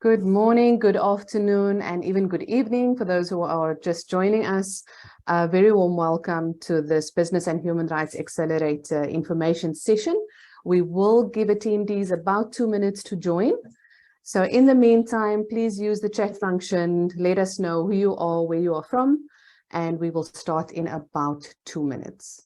Good morning, good afternoon, and even good evening for those who are just joining us. A very warm welcome to this Business and Human Rights Accelerator information session. We will give attendees about 2 minutes to join. So in the meantime, please use the chat function. Let us know who you are, where you are from, and we will start in about 2 minutes.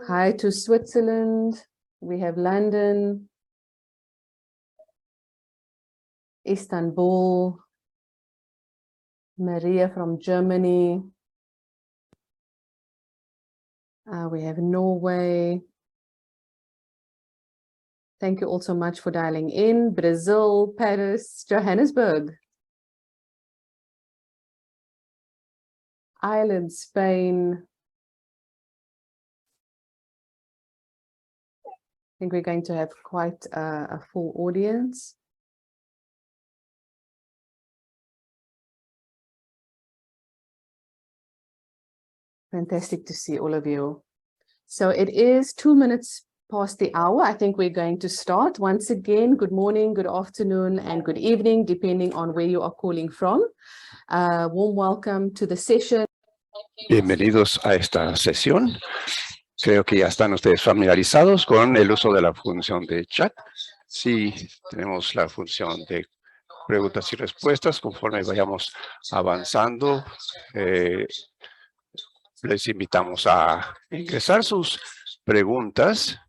Hi to Switzerland. We have London, Istanbul, Maria from Germany. We have Norway. Thank you all so much for dialing in. Brazil, Paris, Johannesburg, Ireland, Spain. I think we're going to have quite a full audience. Fantastic to see all of you. So it is 2 minutes past the hour. I think we're going to start. Once again, good morning, good afternoon, and good evening, depending on where you are calling from. Warm welcome to the session. Bienvenidos a esta sesión. Creo que ya están ustedes familiarizados con el uso de la función de chat. Sí, tenemos la función de preguntas y respuestas. Conforme vayamos avanzando, les invitamos a ingresar sus preguntas.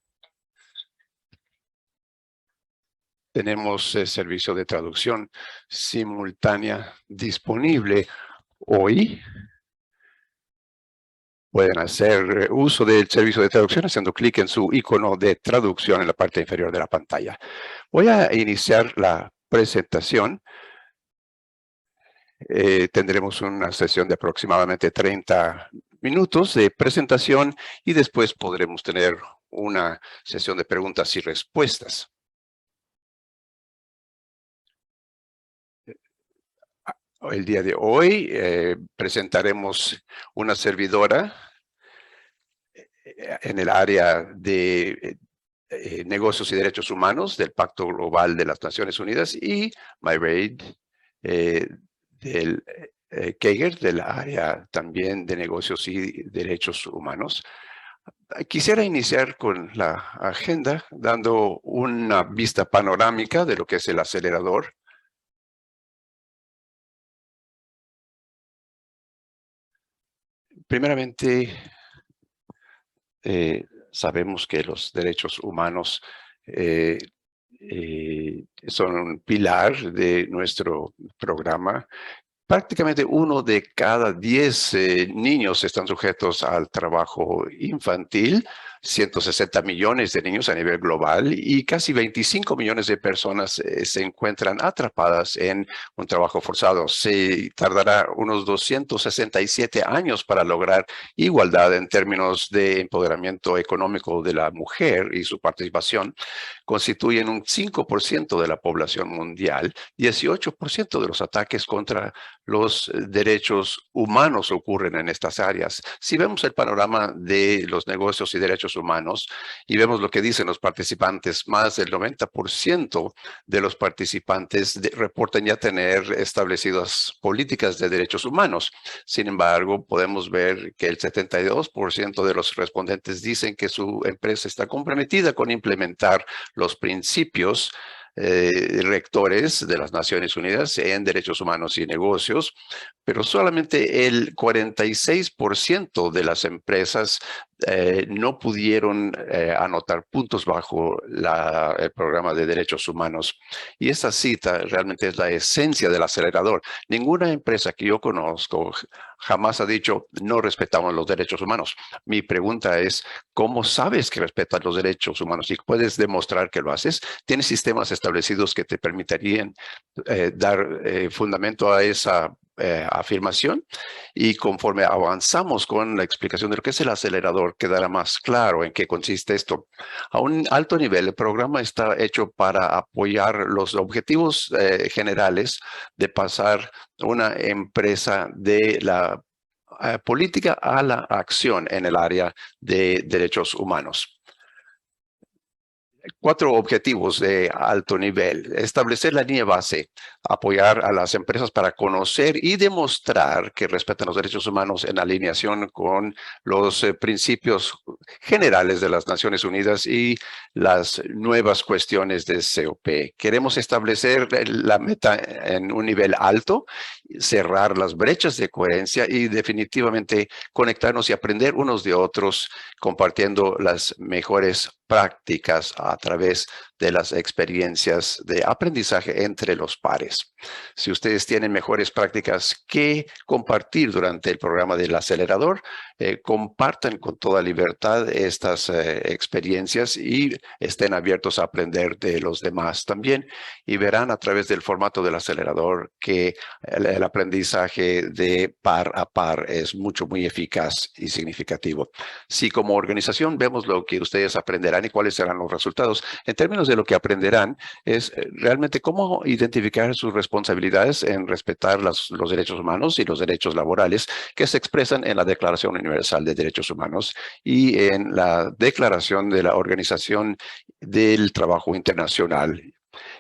Tenemos el servicio de traducción simultánea disponible hoy. Pueden hacer uso del servicio de traducción haciendo clic en su icono de traducción en la parte inferior de la pantalla. Voy a iniciar la presentación. Tendremos una sesión de aproximadamente 30 minutos de presentación y después podremos tener una sesión de preguntas y respuestas. El día de hoy presentaremos una servidora en el área de negocios y derechos humanos del Pacto Global de las Naciones Unidas y Myraid del Kager del área también de negocios y derechos humanos. Quisiera iniciar con la agenda dando una vista panorámica de lo que es el acelerador. Primeramente, sabemos que los derechos humanos son un pilar de nuestro programa. Prácticamente 1 de cada 10 niños están sujetos al trabajo infantil, 160 millones de niños a nivel global y casi 25 millones de personas se encuentran atrapadas en un trabajo forzado. Se tardará unos 267 años para lograr igualdad en términos de empoderamiento económico de la mujer y su participación. Constituyen un 5% de la población mundial, 18% de los ataques contra los derechos humanos ocurren en estas áreas. Si vemos el panorama de los negocios y derechos humanos y vemos lo que dicen los participantes, más del 90% de los participantes reportan ya tener establecidas políticas de derechos humanos. Sin embargo, podemos ver que el 72% de los respondentes dicen que su empresa está comprometida con implementar los principios rectores de las Naciones Unidas en derechos humanos y negocios, pero solamente el 46% de las empresas no pudieron anotar puntos bajo el programa de derechos humanos. Y esta cita realmente es la esencia del acelerador. Ninguna empresa que yo conozco jamás ha dicho no respetamos los derechos humanos. Mi pregunta es, ¿cómo sabes que respetas los derechos humanos? Y puedes demostrar que lo haces. ¿Tienes sistemas establecidos que te permitirían dar fundamento a esa afirmación? Y conforme avanzamos con la explicación de lo que es el acelerador, quedará más claro en qué consiste esto. A un alto nivel, el programa está hecho para apoyar los objetivos generales de pasar una empresa de la política a la acción en el área de derechos humanos. 4 objetivos de alto nivel: establecer la línea base, apoyar a las empresas para conocer y demostrar que respetan los derechos humanos en alineación con los principios generales de las Naciones Unidas y las nuevas cuestiones de COP. Queremos establecer la meta en un nivel alto, cerrar las brechas de coherencia y definitivamente conectarnos y aprender unos de otros, compartiendo las mejores prácticas a través de las experiencias de aprendizaje entre los pares. Si ustedes tienen mejores prácticas que compartir durante el programa del acelerador, compartan con toda libertad estas experiencias y estén abiertos a aprender de los demás también. Y verán a través del formato del acelerador que el aprendizaje de par a par es muy eficaz y significativo. Si como organización vemos lo que ustedes aprenderán y cuáles serán los resultados, en términos de lo que aprenderán, es realmente cómo identificar sus responsabilidades en respetar los derechos humanos y los derechos laborales que se expresan en la Declaración Universal de Derechos Humanos y en la Declaración de la Organización del Trabajo Internacional,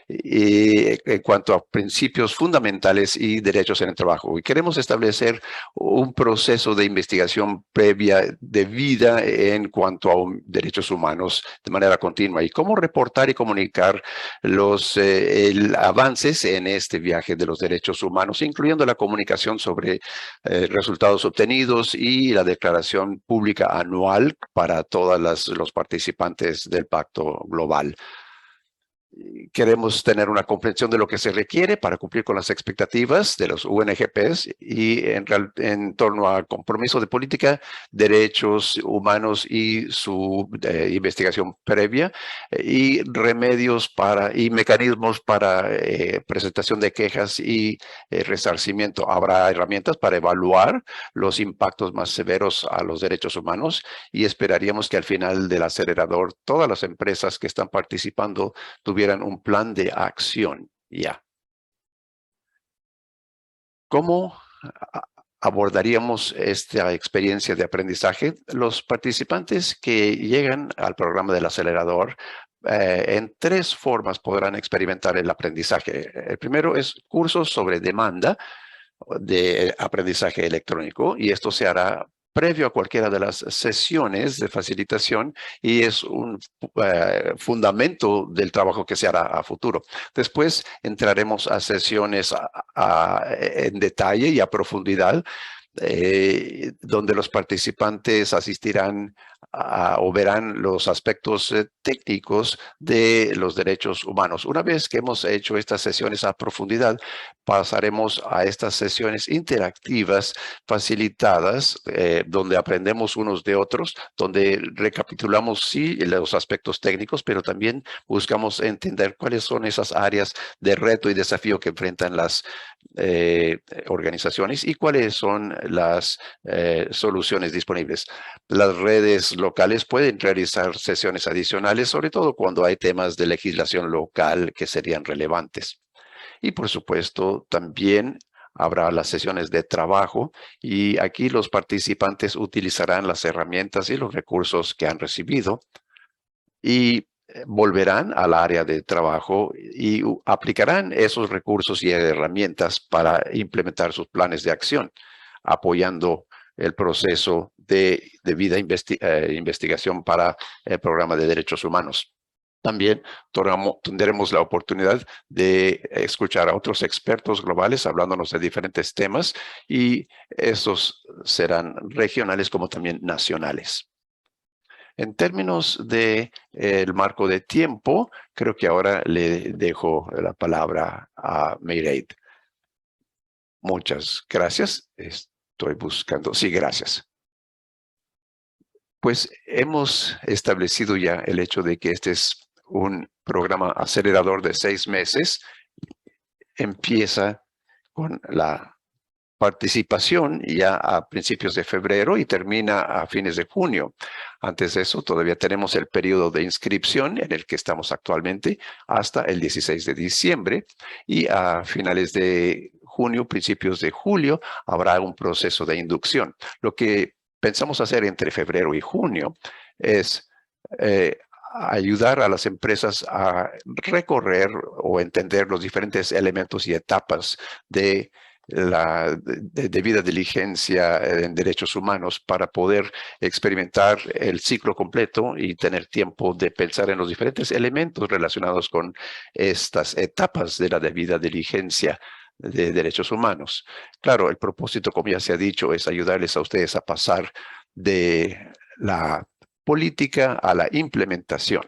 en cuanto a principios fundamentales y derechos en el trabajo. Y queremos establecer un proceso de investigación previa debida en cuanto a derechos humanos de manera continua y cómo reportar y comunicar los avances en este viaje de los derechos humanos, incluyendo la comunicación sobre resultados obtenidos y la declaración pública anual para todos los participantes del Pacto Global. Queremos tener una comprensión de lo que se requiere para cumplir con las expectativas de los UNGPs y en torno al compromiso de política, derechos humanos y su investigación previa y remedios y mecanismos para presentación de quejas y resarcimiento. Habrá herramientas para evaluar los impactos más severos a los derechos humanos y esperaríamos que al final del acelerador todas las empresas que están participando tuvieran un plan de acción ya. ¿Cómo abordaríamos esta experiencia de aprendizaje? Los participantes que llegan al programa del acelerador en 3 formas podrán experimentar el aprendizaje. El primero es cursos sobre demanda de aprendizaje electrónico y esto se hará previo a cualquiera de las sesiones de facilitación y es un fundamento del trabajo que se hará a futuro. Después entraremos a sesiones en detalle y a profundidad, donde los participantes asistirán o verán los aspectos técnicos de los derechos humanos. Una vez que hemos hecho estas sesiones a profundidad, pasaremos a estas sesiones interactivas facilitadas, donde aprendemos unos de otros, donde recapitulamos sí los aspectos técnicos, pero también buscamos entender cuáles son esas áreas de reto y desafío que enfrentan las organizaciones y cuáles son las soluciones disponibles. Las redes locales pueden realizar sesiones adicionales, sobre todo cuando hay temas de legislación local que serían relevantes. Y por supuesto, también habrá las sesiones de trabajo y aquí los participantes utilizarán las herramientas y los recursos que han recibido y volverán al área de trabajo y aplicarán esos recursos y herramientas para implementar sus planes de acción, apoyando el proceso de debida investigación para el programa de derechos humanos. También tendremos la oportunidad de escuchar a otros expertos globales hablándonos de diferentes temas y estos serán regionales como también nacionales. En términos de el marco de tiempo, creo que ahora le dejo la palabra a Mairead. Muchas gracias. Estoy buscando. Sí, gracias. Pues hemos establecido ya el hecho de que este es un programa acelerador de 6 meses. Empieza con la participación ya a principios de febrero y termina a fines de junio. Antes de eso, todavía tenemos el periodo de inscripción en el que estamos actualmente hasta el 16 de diciembre y a finales de junio, principios de julio, habrá un proceso de inducción. Lo que pensamos hacer entre febrero y junio es ayudar a las empresas a recorrer o entender los diferentes elementos y etapas de la debida diligencia en derechos humanos para poder experimentar el ciclo completo y tener tiempo de pensar en los diferentes elementos relacionados con estas etapas de la debida diligencia de derechos humanos. Claro, el propósito, como ya se ha dicho, es ayudarles a ustedes a pasar de la política a la implementación.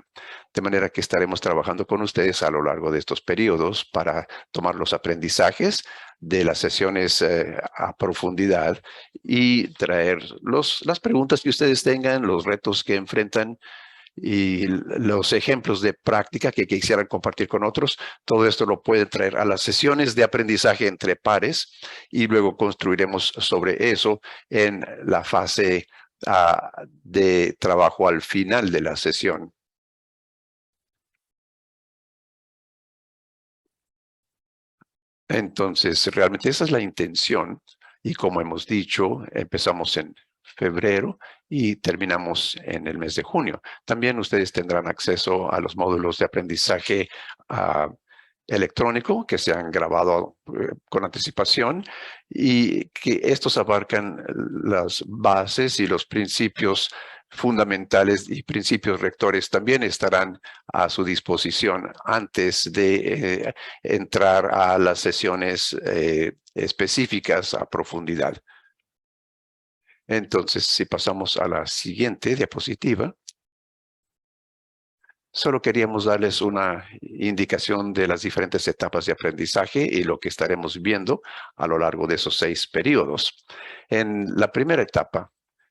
De manera que estaremos trabajando con ustedes a lo largo de estos periodos para tomar los aprendizajes de las sesiones a profundidad y traer las preguntas que ustedes tengan, los retos que enfrentan y los ejemplos de práctica que quisieran compartir con otros. Todo esto lo pueden traer a las sesiones de aprendizaje entre pares y luego construiremos sobre eso en la fase de trabajo al final de la sesión. Entonces, realmente esa es la intención y como hemos dicho, empezamos en febrero y terminamos en el mes de junio. También ustedes tendrán acceso a los módulos de aprendizaje electrónico que se han grabado con anticipación y que estos abarcan las bases y los principios fundamentales y principios rectores también estarán a su disposición antes de entrar a las sesiones específicas a profundidad. Entonces, si pasamos a la siguiente diapositiva, solo queríamos darles una indicación de las diferentes etapas de aprendizaje y lo que estaremos viendo a lo largo de esos 6 periodos. En la primera etapa,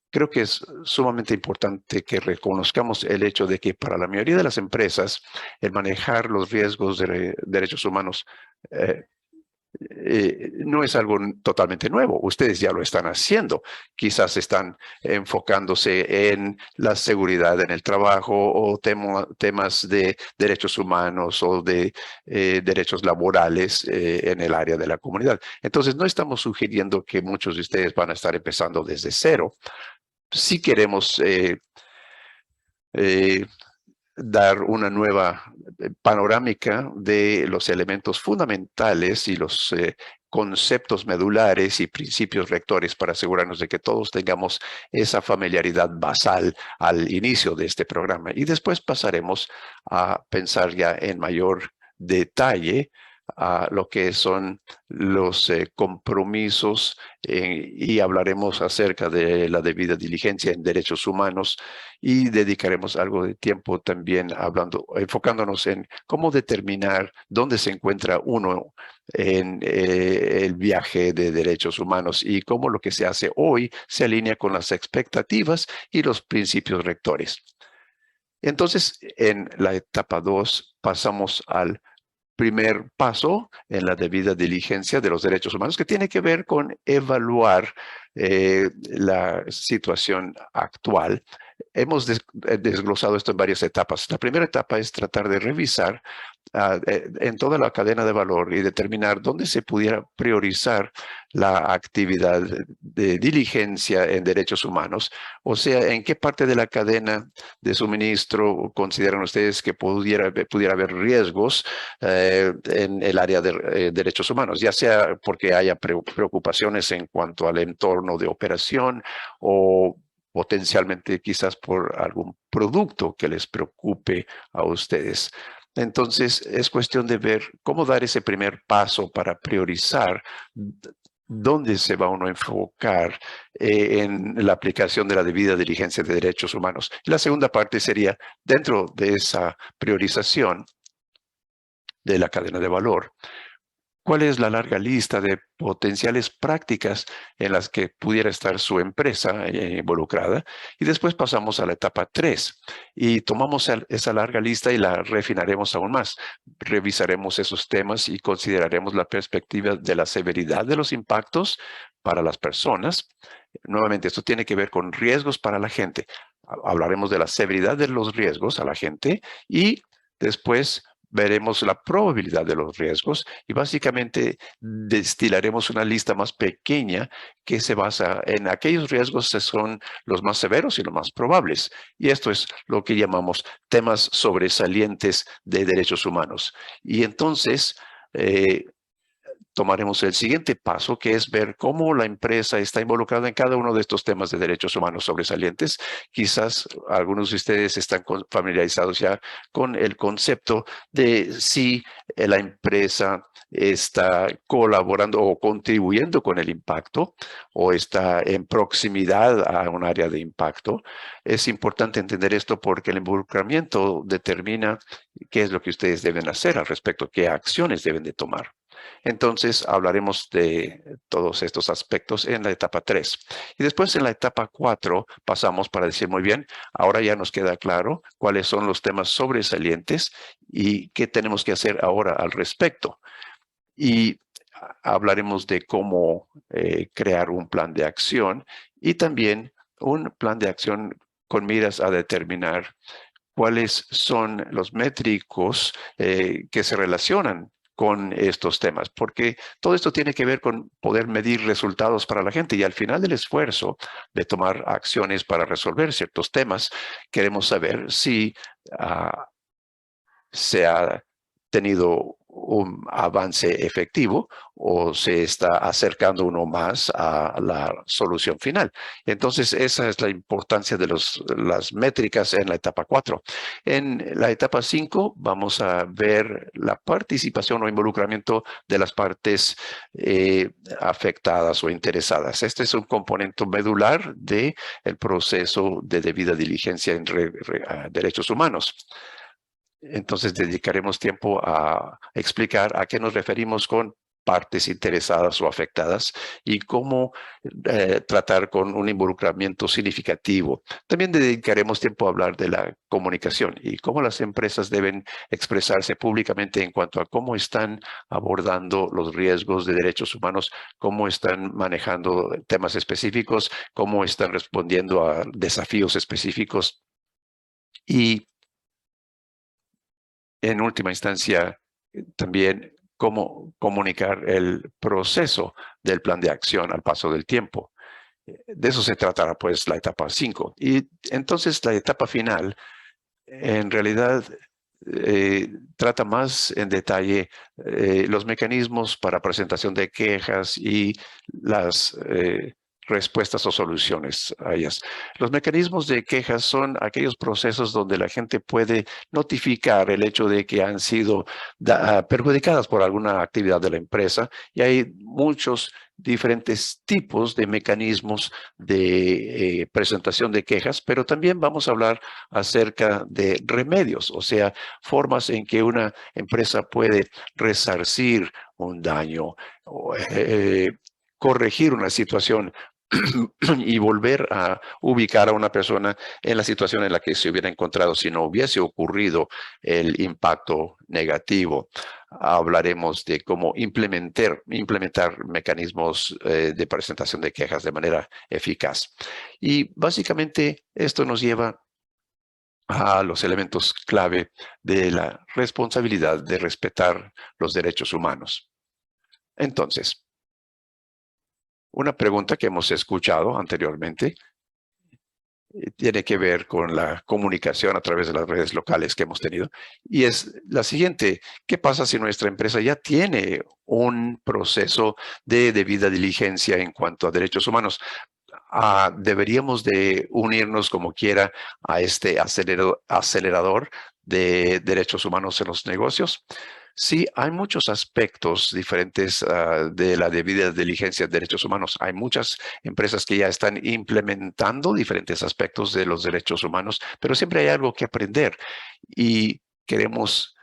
creo que es sumamente importante que reconozcamos el hecho de que para la mayoría de las empresas, el manejar los riesgos de derechos humanos no es algo totalmente nuevo. Ustedes ya lo están haciendo. Quizás están enfocándose en la seguridad en el trabajo o temas de derechos humanos o de derechos laborales en el área de la comunidad. Entonces, no estamos sugiriendo que muchos de ustedes van a estar empezando desde cero. Sí queremos dar una nueva panorámica de los elementos fundamentales y los conceptos medulares y principios rectores para asegurarnos de que todos tengamos esa familiaridad basal al inicio de este programa. Y después pasaremos a pensar ya en mayor detalle a lo que son los compromisos y hablaremos acerca de la debida diligencia en derechos humanos y dedicaremos algo de tiempo también enfocándonos en cómo determinar dónde se encuentra uno en el viaje de derechos humanos y cómo lo que se hace hoy se alinea con las expectativas y los principios rectores. Entonces, en la etapa 2 pasamos al primer paso en la debida diligencia de los derechos humanos, que tiene que ver con evaluar la situación actual. Hemos desglosado esto en varias etapas. La primera etapa es tratar de revisar en toda la cadena de valor y determinar dónde se pudiera priorizar la actividad de diligencia en derechos humanos. O sea, en qué parte de la cadena de suministro consideran ustedes que pudiera haber riesgos en el área de derechos humanos, ya sea porque haya preocupaciones en cuanto al entorno de operación o potencialmente quizás por algún producto que les preocupe a ustedes. Entonces, es cuestión de ver cómo dar ese primer paso para priorizar dónde se va uno a enfocar en la aplicación de la debida diligencia de derechos humanos. Y la segunda parte sería, dentro de esa priorización de la cadena de valor, ¿cuál es la larga lista de potenciales prácticas en las que pudiera estar su empresa involucrada? Y después pasamos a la etapa 3 y tomamos esa larga lista y la refinaremos aún más. Revisaremos esos temas y consideraremos la perspectiva de la severidad de los impactos para las personas. Nuevamente, esto tiene que ver con riesgos para la gente. Hablaremos de la severidad de los riesgos a la gente y después veremos la probabilidad de los riesgos y básicamente destilaremos una lista más pequeña que se basa en aquellos riesgos que son los más severos y los más probables. Y esto es lo que llamamos temas sobresalientes de derechos humanos. Y entonces, tomaremos el siguiente paso, que es ver cómo la empresa está involucrada en cada uno de estos temas de derechos humanos sobresalientes. Quizás algunos de ustedes están familiarizados ya con el concepto de si la empresa está colaborando o contribuyendo con el impacto o está en proximidad a un área de impacto. Es importante entender esto porque el involucramiento determina qué es lo que ustedes deben hacer al respecto, qué acciones deben de tomar. Entonces hablaremos de todos estos aspectos en la etapa 3. Y después en la etapa 4 pasamos para decir, muy bien, ahora ya nos queda claro cuáles son los temas sobresalientes y qué tenemos que hacer ahora al respecto. Y hablaremos de cómo crear un plan de acción y también un plan de acción con miras a determinar cuáles son los métricos que se relacionan con estos temas, porque todo esto tiene que ver con poder medir resultados para la gente y al final del esfuerzo de tomar acciones para resolver ciertos temas, queremos saber si se ha tenido un avance efectivo o se está acercando uno más a la solución final. Entonces, esa es la importancia de las métricas en la etapa 4. En la etapa 5 vamos a ver la participación o involucramiento de las partes afectadas o interesadas. Este es un componente medular del proceso de debida diligencia en derechos humanos. Entonces dedicaremos tiempo a explicar a qué nos referimos con partes interesadas o afectadas y cómo tratar con un involucramiento significativo. También dedicaremos tiempo a hablar de la comunicación y cómo las empresas deben expresarse públicamente en cuanto a cómo están abordando los riesgos de derechos humanos, cómo están manejando temas específicos, cómo están respondiendo a desafíos específicos y en última instancia, también cómo comunicar el proceso del plan de acción al paso del tiempo. De eso se tratará pues la etapa 5. Y entonces la etapa final en realidad trata más en detalle los mecanismos para presentación de quejas y las respuestas o soluciones a ellas. Los mecanismos de quejas son aquellos procesos donde la gente puede notificar el hecho de que han sido perjudicadas por alguna actividad de la empresa y hay muchos diferentes tipos de mecanismos de presentación de quejas, pero también vamos a hablar acerca de remedios, o sea, formas en que una empresa puede resarcir un daño o corregir una situación y volver a ubicar a una persona en la situación en la que se hubiera encontrado si no hubiese ocurrido el impacto negativo. Hablaremos de cómo implementar mecanismos de presentación de quejas de manera eficaz. Y básicamente esto nos lleva a los elementos clave de la responsabilidad de respetar los derechos humanos. Entonces, una pregunta que hemos escuchado anteriormente tiene que ver con la comunicación a través de las redes locales que hemos tenido. Y es la siguiente: ¿qué pasa si nuestra empresa ya tiene un proceso de debida diligencia en cuanto a derechos humanos? ¿Deberíamos de unirnos como quiera a este acelerador de derechos humanos en los negocios? Sí, hay muchos aspectos diferentes de la debida diligencia de derechos humanos. Hay muchas empresas que ya están implementando diferentes aspectos de los derechos humanos, pero siempre hay algo que aprender y queremos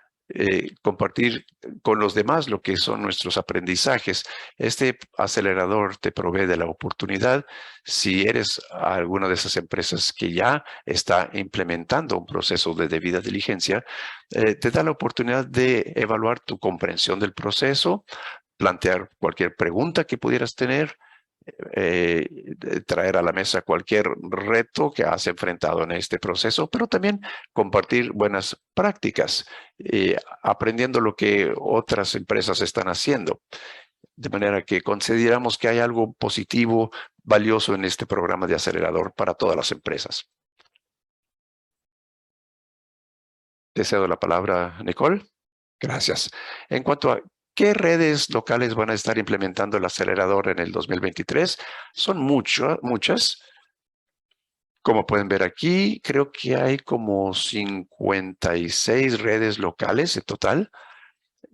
compartir con los demás lo que son nuestros aprendizajes. Este acelerador te provee de la oportunidad, si eres alguna de esas empresas que ya está implementando un proceso de debida diligencia, te da la oportunidad de evaluar tu comprensión del proceso, plantear cualquier pregunta que pudieras tener, traer a la mesa cualquier reto que has enfrentado en este proceso, pero también compartir buenas prácticas, aprendiendo lo que otras empresas están haciendo. De manera que consideramos que hay algo positivo, valioso en este programa de acelerador para todas las empresas. Te cedo la palabra, Nicole. Gracias. En cuanto a qué redes locales van a estar implementando el acelerador en el 2023, son muchas. Como pueden ver aquí, creo que hay como 56 redes locales en total.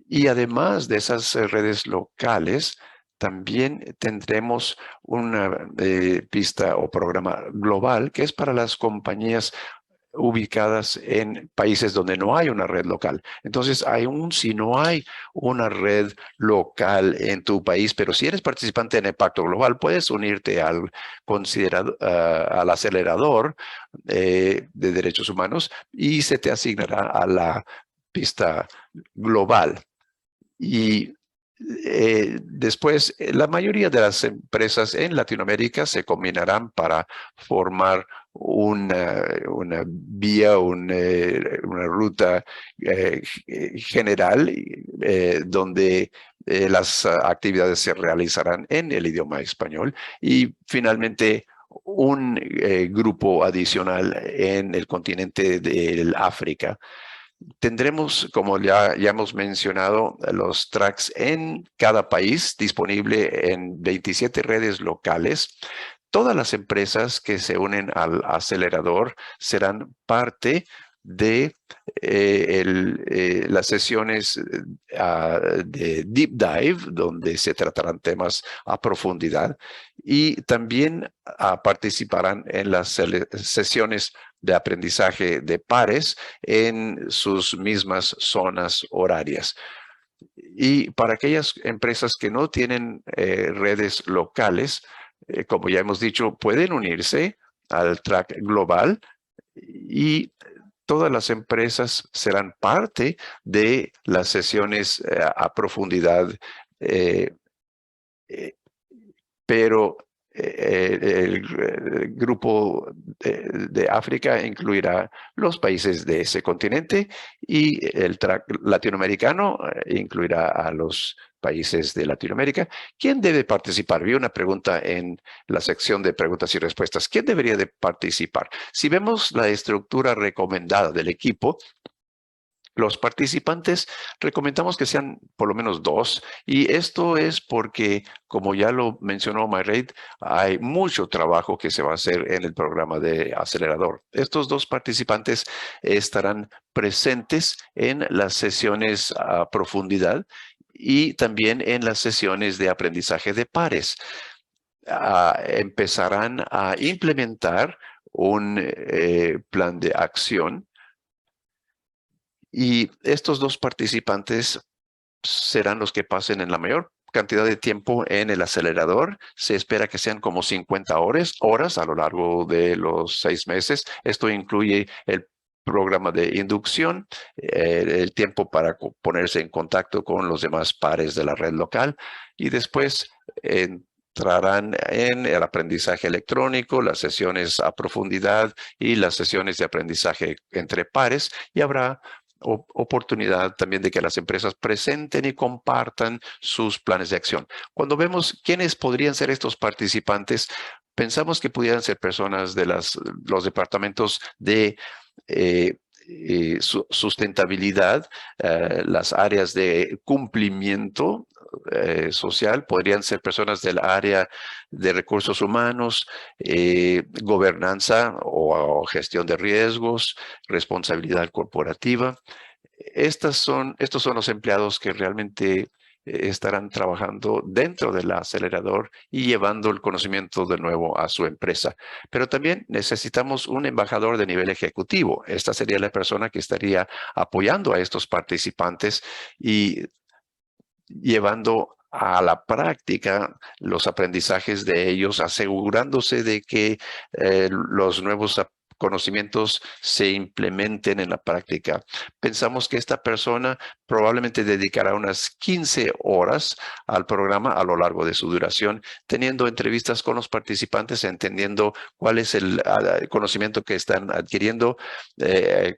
Y además de esas redes locales, también tendremos una pista o programa global que es para las compañías ubicadas en países donde no hay una red local. Entonces, aún si no hay una red local en tu país, pero si eres participante en el Pacto Global, puedes unirte al acelerador de derechos humanos y se te asignará a la pista global. Y después, la mayoría de las empresas en Latinoamérica se combinarán para formar una vía, una ruta general donde las actividades se realizarán en el idioma español y finalmente un grupo adicional en el continente del África. Tendremos, como ya hemos mencionado, los tracks en cada país disponible en 27 redes locales. Todas las empresas que se unen al acelerador serán parte de las sesiones de Deep Dive, donde se tratarán temas a profundidad, y también participarán en las sesiones de aprendizaje de pares en sus mismas zonas horarias. Y para aquellas empresas que no tienen redes locales, como ya hemos dicho, pueden unirse al track global y todas las empresas serán parte de las sesiones a profundidad, pero el grupo de África incluirá los países de ese continente y el track latinoamericano incluirá a los países de Latinoamérica. ¿Quién debe participar? Vi una pregunta en la sección de preguntas y respuestas. ¿Quién debería de participar? Si vemos la estructura recomendada del equipo, los participantes recomendamos que sean por lo menos 2, y esto es porque, como ya lo mencionó Mayreid, hay mucho trabajo que se va a hacer en el programa de acelerador. Estos 2 participantes estarán presentes en las sesiones a profundidad y también en las sesiones de aprendizaje de pares. Empezarán a implementar un plan de acción. Y estos 2 participantes serán los que pasen en la mayor cantidad de tiempo en el acelerador. Se espera que sean como 50 horas a lo largo de los 6 meses. Esto incluye el programa de inducción, el tiempo para ponerse en contacto con los demás pares de la red local, y después entrarán en el aprendizaje electrónico, las sesiones a profundidad y las sesiones de aprendizaje entre pares, y habrá oportunidad también de que las empresas presenten y compartan sus planes de acción. Cuando vemos quiénes podrían ser estos participantes, pensamos que pudieran ser personas de los departamentos de sustentabilidad, las áreas de cumplimiento social, podrían ser personas del área de recursos humanos, gobernanza o gestión de riesgos, responsabilidad corporativa, estos son los empleados que realmente estarán trabajando dentro del acelerador y llevando el conocimiento de nuevo a su empresa. Pero también necesitamos un embajador de nivel ejecutivo. Esta sería la persona que estaría apoyando a estos participantes y llevando a la práctica los aprendizajes de ellos, asegurándose de que los nuevos conocimientos se implementen en la práctica. Pensamos que esta persona probablemente dedicará unas 15 horas al programa a lo largo de su duración, teniendo entrevistas con los participantes, entendiendo cuál es el conocimiento que están adquiriendo,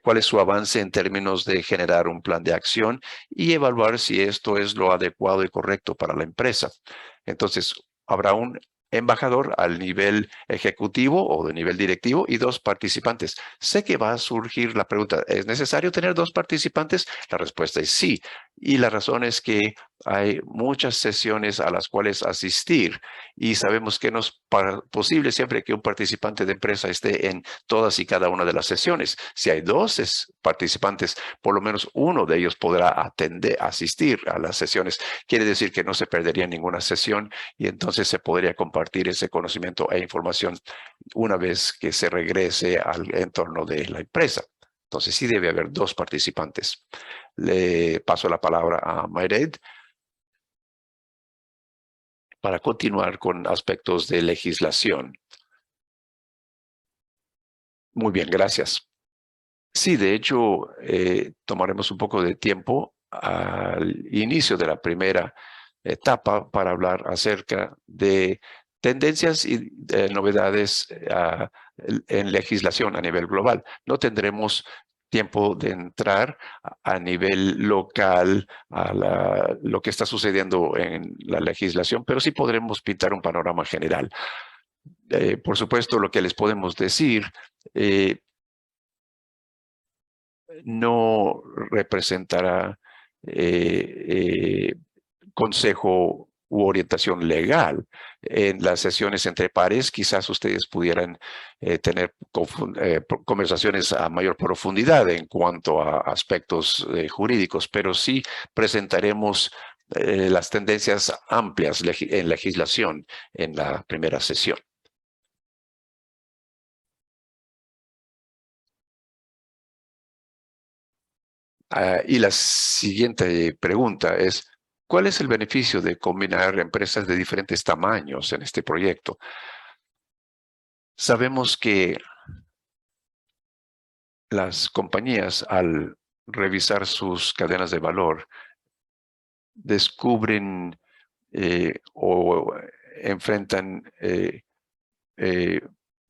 cuál es su avance en términos de generar un plan de acción y evaluar si esto es lo adecuado y correcto para la empresa. Entonces, habrá un embajador al nivel ejecutivo o de nivel directivo y 2 participantes. Sé que va a surgir la pregunta, ¿es necesario tener 2 participantes? La respuesta es sí. Y la razón es que hay muchas sesiones a las cuales asistir y sabemos que no es posible siempre que un participante de empresa esté en todas y cada una de las sesiones. Si hay 2 participantes, por lo menos uno de ellos podrá asistir a las sesiones. Quiere decir que no se perdería ninguna sesión y entonces se podría compartir ese conocimiento e información una vez que se regrese al entorno de la empresa. Entonces sí debe haber 2 participantes. Le paso la palabra a Mayred para continuar con aspectos de legislación. Muy bien, gracias. Sí, de hecho, tomaremos un poco de tiempo al inicio de la primera etapa para hablar acerca de tendencias y novedades en legislación a nivel global. No tendremos tiempo de entrar a nivel local a lo que está sucediendo en la legislación, pero sí podremos pintar un panorama general. Por supuesto, lo que les podemos decir no representará consejo u orientación legal. En las sesiones entre pares, quizás ustedes pudieran tener conversaciones a mayor profundidad en cuanto a aspectos jurídicos, pero sí presentaremos las tendencias amplias en legislación en la primera sesión. Y la siguiente pregunta es, ¿cuál es el beneficio de combinar empresas de diferentes tamaños en este proyecto? Sabemos que las compañías, al revisar sus cadenas de valor, descubren o enfrentan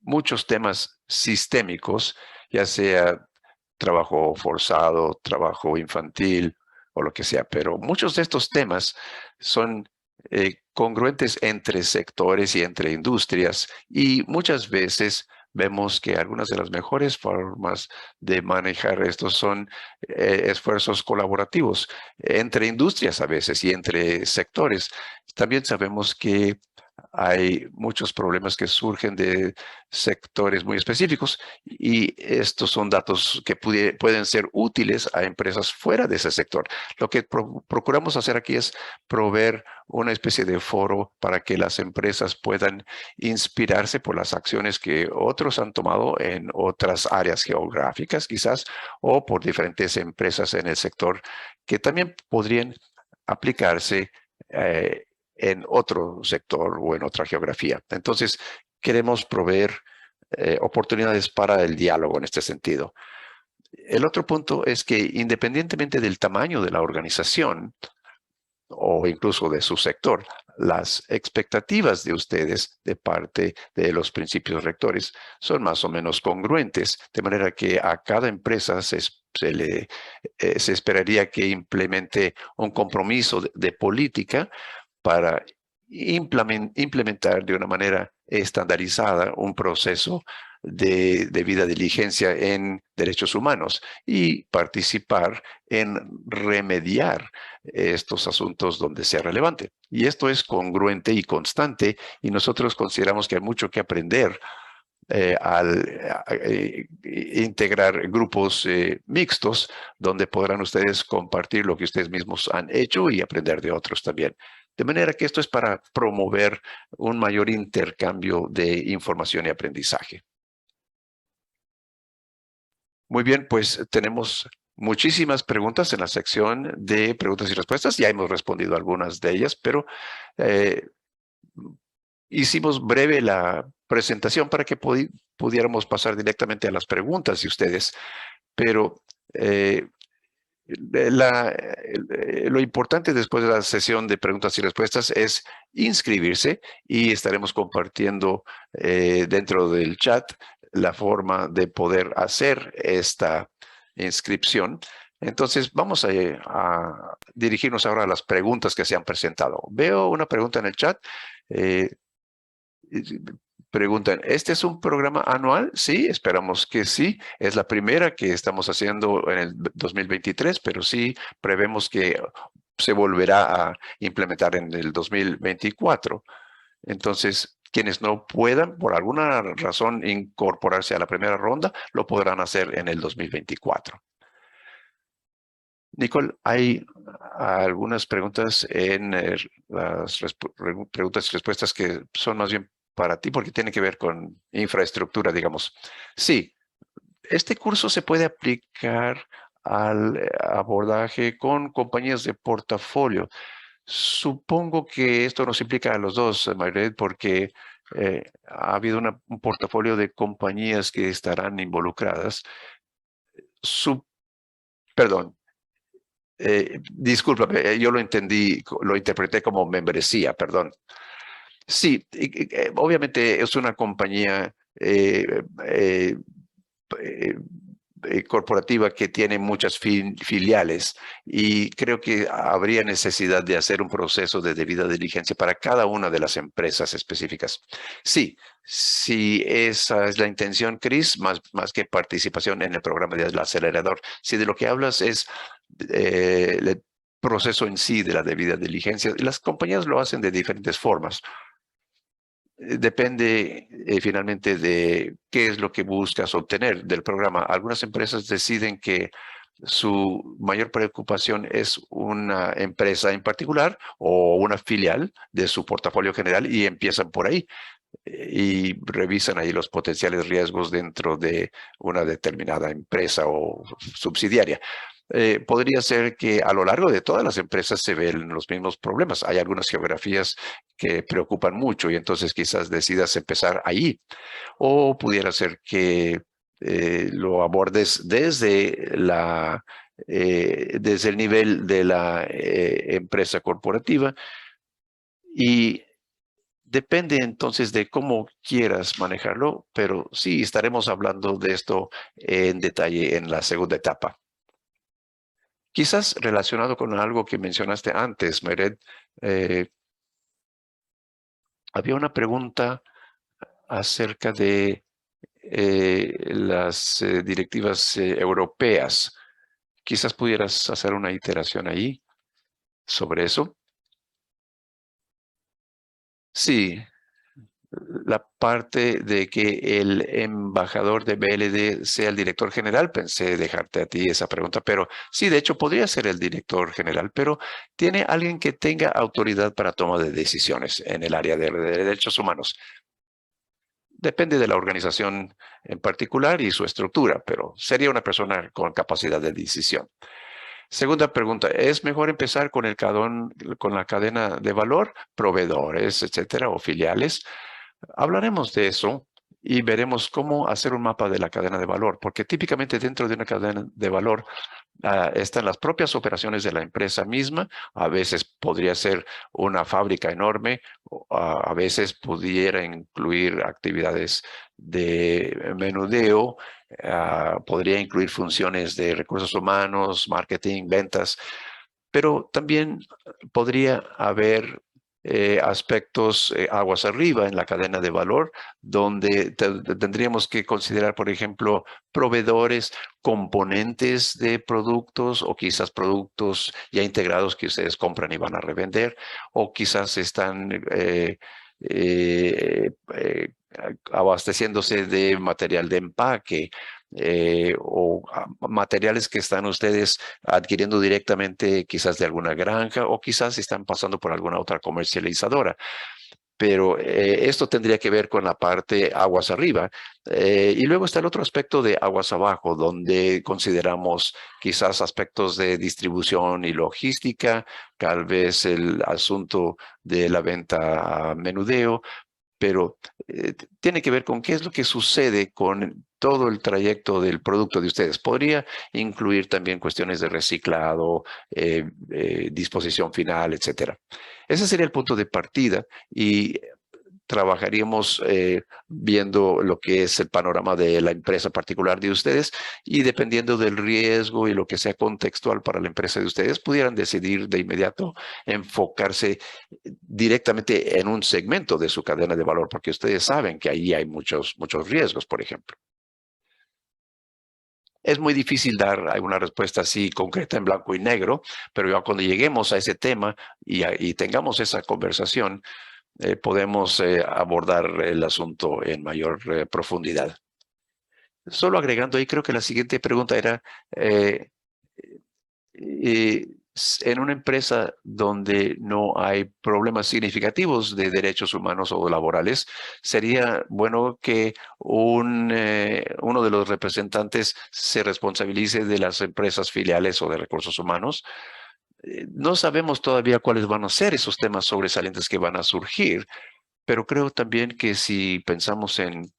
muchos temas sistémicos, ya sea trabajo forzado, trabajo infantil o lo que sea, pero muchos de estos temas son congruentes entre sectores y entre industrias y muchas veces vemos que algunas de las mejores formas de manejar estos son esfuerzos colaborativos entre industrias a veces y entre sectores. También sabemos que hay muchos problemas que surgen de sectores muy específicos y estos son datos que pueden ser útiles a empresas fuera de ese sector. Lo que procuramos hacer aquí es proveer una especie de foro para que las empresas puedan inspirarse por las acciones que otros han tomado en otras áreas geográficas quizás o por diferentes empresas en el sector que también podrían aplicarse en otro sector o en otra geografía. Entonces, queremos proveer oportunidades para el diálogo en este sentido. El otro punto es que independientemente del tamaño de la organización o incluso de su sector, las expectativas de ustedes de parte de los principios rectores son más o menos congruentes, de manera que a cada empresa se esperaría que implemente un compromiso de política para implementar de una manera estandarizada un proceso de debida diligencia en derechos humanos y participar en remediar estos asuntos donde sea relevante. Y esto es congruente y constante y nosotros consideramos que hay mucho que aprender integrar grupos mixtos donde podrán ustedes compartir lo que ustedes mismos han hecho y aprender de otros también. De manera que esto es para promover un mayor intercambio de información y aprendizaje. Muy bien, pues tenemos muchísimas preguntas en la sección de preguntas y respuestas. Ya hemos respondido a algunas de ellas, pero hicimos breve la presentación para que pudiéramos pasar directamente a las preguntas de ustedes. Pero lo importante después de la sesión de preguntas y respuestas es inscribirse y estaremos compartiendo dentro del chat la forma de poder hacer esta inscripción. Entonces, vamos a dirigirnos ahora a las preguntas que se han presentado. Veo una pregunta en el chat. Preguntan, ¿este es un programa anual? Sí, esperamos que sí. Es la primera que estamos haciendo en el 2023, pero sí prevemos que se volverá a implementar en el 2024. Entonces, quienes no puedan, por alguna razón, incorporarse a la primera ronda, lo podrán hacer en el 2024. Nicole, hay algunas preguntas en las preguntas y respuestas que son más bien para ti porque tiene que ver con infraestructura, digamos. Sí, este curso se puede aplicar al abordaje con compañías de portafolio. Supongo que esto nos implica a los dos, Mayred, porque ha habido un portafolio de compañías que estarán involucradas. Perdón, discúlpame, yo lo entendí, lo interpreté como membresía, perdón. Sí, obviamente es una compañía corporativa que tiene muchas filiales y creo que habría necesidad de hacer un proceso de debida diligencia para cada una de las empresas específicas. Sí, si esa es la intención, Chris, más que participación en el programa del acelerador. Si de lo que hablas es el proceso en sí de la debida diligencia, las compañías lo hacen de diferentes formas. Depende finalmente de qué es lo que buscas obtener del programa. Algunas empresas deciden que su mayor preocupación es una empresa en particular o una filial de su portafolio general y empiezan por ahí y revisan ahí los potenciales riesgos dentro de una determinada empresa o subsidiaria. Podría ser que a lo largo de todas las empresas se ven los mismos problemas. Hay algunas geografías que preocupan mucho y entonces quizás decidas empezar ahí. O pudiera ser que lo abordes desde el nivel de la empresa corporativa y depende entonces de cómo quieras manejarlo, pero sí estaremos hablando de esto en detalle en la segunda etapa. Quizás relacionado con algo que mencionaste antes, Meret, había una pregunta acerca de las directivas europeas. Quizás pudieras hacer una iteración ahí sobre eso. Sí, la parte de que el embajador de BLD sea el director general, pensé dejarte a ti esa pregunta, pero sí, de hecho podría ser el director general, pero tiene alguien que tenga autoridad para toma de decisiones en el área de derechos humanos. Depende de la organización en particular y su estructura, pero sería una persona con capacidad de decisión. Segunda pregunta, ¿es mejor empezar con la cadena de valor, proveedores, etcétera, o filiales? Hablaremos de eso y veremos cómo hacer un mapa de la cadena de valor, porque típicamente dentro de una cadena de valor están las propias operaciones de la empresa misma. A veces podría ser una fábrica enorme, a veces pudiera incluir actividades de menudeo, podría incluir funciones de recursos humanos, marketing, ventas, pero también podría haber aspectos aguas arriba en la cadena de valor, donde tendríamos que considerar, por ejemplo, proveedores, componentes de productos o quizás productos ya integrados que ustedes compran y van a revender, o quizás están abasteciéndose de material de empaque o materiales que están ustedes adquiriendo directamente quizás de alguna granja o quizás están pasando por alguna otra comercializadora. Pero esto tendría que ver con la parte aguas arriba. Y luego está el otro aspecto de aguas abajo, donde consideramos quizás aspectos de distribución y logística, tal vez el asunto de la venta a menudeo, pero tiene que ver con qué es lo que sucede con todo el trayecto del producto de ustedes. Podría incluir también cuestiones de reciclado, disposición final, etcétera. Ese sería el punto de partida y trabajaríamos viendo lo que es el panorama de la empresa particular de ustedes y dependiendo del riesgo y lo que sea contextual para la empresa de ustedes, pudieran decidir de inmediato enfocarse directamente en un segmento de su cadena de valor, porque ustedes saben que ahí hay muchos riesgos, por ejemplo. Es muy difícil dar alguna respuesta así concreta en blanco y negro, pero ya cuando lleguemos a ese tema y tengamos esa conversación, podemos abordar el asunto en mayor profundidad. Solo agregando ahí, creo que la siguiente pregunta era, eh, en una empresa donde no hay problemas significativos de derechos humanos o laborales, sería bueno que uno de los representantes se responsabilice de las empresas filiales o de recursos humanos. No sabemos todavía cuáles van a ser esos temas sobresalientes que van a surgir, pero creo también que si pensamos en